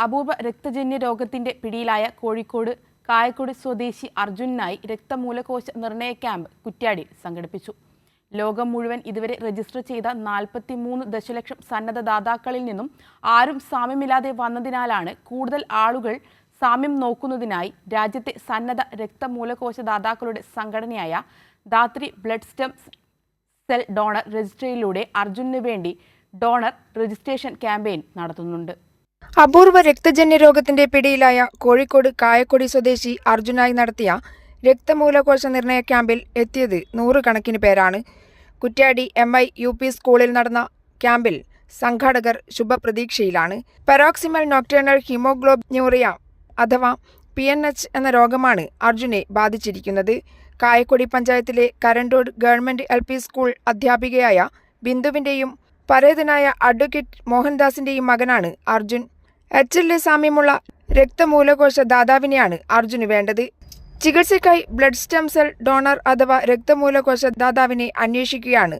അപൂർവ രക്തജന്യ രോഗത്തിന്റെ പിടിയിലായ കോഴിക്കോട് കായക്കൊടി സ്വദേശി അർജുനായി രക്തമൂലകോശ നിർണയ ക്യാമ്പ് കുറ്റ്യാടിയിൽ സംഘടിപ്പിച്ചു. ലോകം മുഴുവൻ ഇതുവരെ രജിസ്റ്റർ ചെയ്ത 43 ദശലക്ഷം സന്നദ്ധദാതാക്കളിൽ നിന്നും ആരും സാമ്യമില്ലാതെ വന്നതിനാലാണ് കൂടുതൽ ആളുകൾ സാമ്യം നോക്കുന്നതിനായി രാജ്യത്തെ സന്നദ്ധ രക്തമൂലകോശദാതാക്കളുടെ സംഘടനയായ Dhathri blood stem cell donor രജിസ്ട്രിയിലൂടെ അർജുനു വേണ്ടി ഡോണർ രജിസ്ട്രേഷൻ ക്യാമ്പയിൻ നടത്തുന്നുണ്ട്. അപൂർവ രക്തജന്യ രോഗത്തിന്റെ പിടിയിലായ കോഴിക്കോട് കായക്കൊടി സ്വദേശി അർജുനായി നടത്തിയ രക്തമൂലകോശ നിർണയ ക്യാമ്പിൽ എത്തിയത് 100 കണക്കിന് പേരാണ്. കുറ്റ്യാടി MI UP സ്കൂളിൽ നടന്ന ക്യാമ്പിൽ സംഘാടകർ ശുഭപ്രതീക്ഷയിലാണ്. പെറോക്സിമൽ നോക്ടേണൽ ഹീമോഗ്ലോബിന്യൂറിയ അഥവാ PNH എന്ന രോഗമാണ് അർജുനെ ബാധിച്ചിരിക്കുന്നത്. കായക്കൊടി പഞ്ചായത്തിലെ കരണ്ടോട് ഗവൺമെന്റ് LP സ്കൂൾ അധ്യാപികയായ ബിന്ദുവിന്റെയും പരേതനായ അഡ്വക്കേറ്റ് മോഹൻദാസിന്റെയും മകനാണ് അർജുൻ. HLA സാമ്യമുള്ള രക്തമൂലകോശ ദാതാവിനെയാണ് അർജുന് വേണ്ടത്. ചികിത്സയ്ക്കായി ബ്ലഡ് സ്റ്റെം സെൽ ഡോണർ അഥവാ രക്തമൂലകോശ ദാതാവിനെ അന്വേഷിക്കുകയാണ്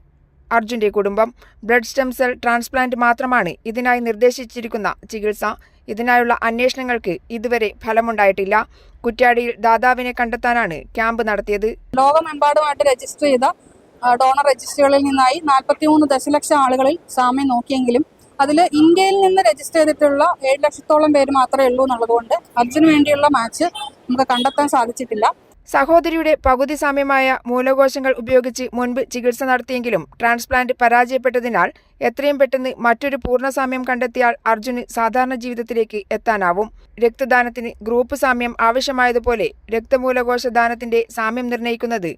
അർജുന്റെ കുടുംബം. ബ്ലഡ് സ്റ്റെം സെൽ ട്രാൻസ്പ്ലാന്റ് മാത്രമാണ് ഇതിനായി നിർദ്ദേശിച്ചിരിക്കുന്ന ചികിത്സ. ഇതിനായുള്ള അന്വേഷണങ്ങൾക്ക് ഇതുവരെ ഫലമുണ്ടായിട്ടില്ല. കുറ്റ്യാടിയിൽ ദാതാവിനെ കണ്ടെത്താനാണ് ക്യാമ്പ് നടത്തിയത്. ലോകമെമ്പാടുമായിട്ട് രജിസ്റ്റർ ചെയ്ത ഡോണർ രജിസ്ട്രികളിൽ നിന്നായി 43 ദശലക്ഷം ആളുകളിൽ സാമ്യം നോക്കിയെങ്കിലും അതിൽ ഇന്ത്യയിൽ നിന്ന് രജിസ്റ്റർ ചെയ്തിട്ടുള്ള 7 ലക്ഷത്തോളം പേര് മാത്രമേ ഉള്ളൂ എന്നുള്ളതുകൊണ്ട് അർജുന് വേണ്ടിയുള്ള മാച്ച് നമുക്ക് കണ്ടെത്താൻ സാധിച്ചിട്ടില്ല. സഹോദരിയുടെ പകുതി സാമ്യമായ മൂലകോശങ്ങൾ ഉപയോഗിച്ച് മുൻപ് ചികിത്സ നടത്തിയെങ്കിലും ട്രാൻസ്പ്ലാന്റ് പരാജയപ്പെട്ടതിനാൽ എത്രയും പെട്ടെന്ന് മറ്റൊരു പൂർണ്ണസാമ്യം കണ്ടെത്തിയാൽ അർജുന് സാധാരണ ജീവിതത്തിലേക്ക് എത്താനാവും. രക്തദാനത്തിന് ഗ്രൂപ്പ് സാമ്യം ആവശ്യമായതുപോലെ രക്തമൂലകോശ ദാനത്തിന്റെ സാമ്യം നിർണ്ണയിക്കുന്നത്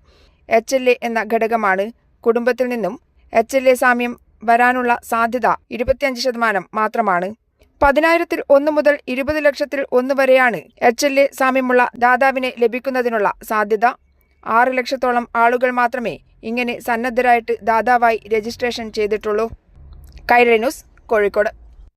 HLA എന്ന ഘടകമാണ്. കുടുംബത്തിൽ നിന്നും HLA സാമ്യം വരാനുള്ള സാധ്യത 25% മാത്രമാണ്. 10,000-ൽ 1 മുതൽ 20 ലക്ഷത്തിൽ 1 വരെയാണ് HLA സാമ്യമുള്ള ദാതാവിനെ ലഭിക്കുന്നതിനുള്ള സാധ്യത. 6 ലക്ഷത്തോളം ആളുകൾ മാത്രമേ ഇങ്ങനെ സന്നദ്ധരായിട്ട് ദാതാവായി രജിസ്ട്രേഷൻ ചെയ്തിട്ടുള്ളൂ. കൈരളി ന്യൂസ്, കോഴിക്കോട്.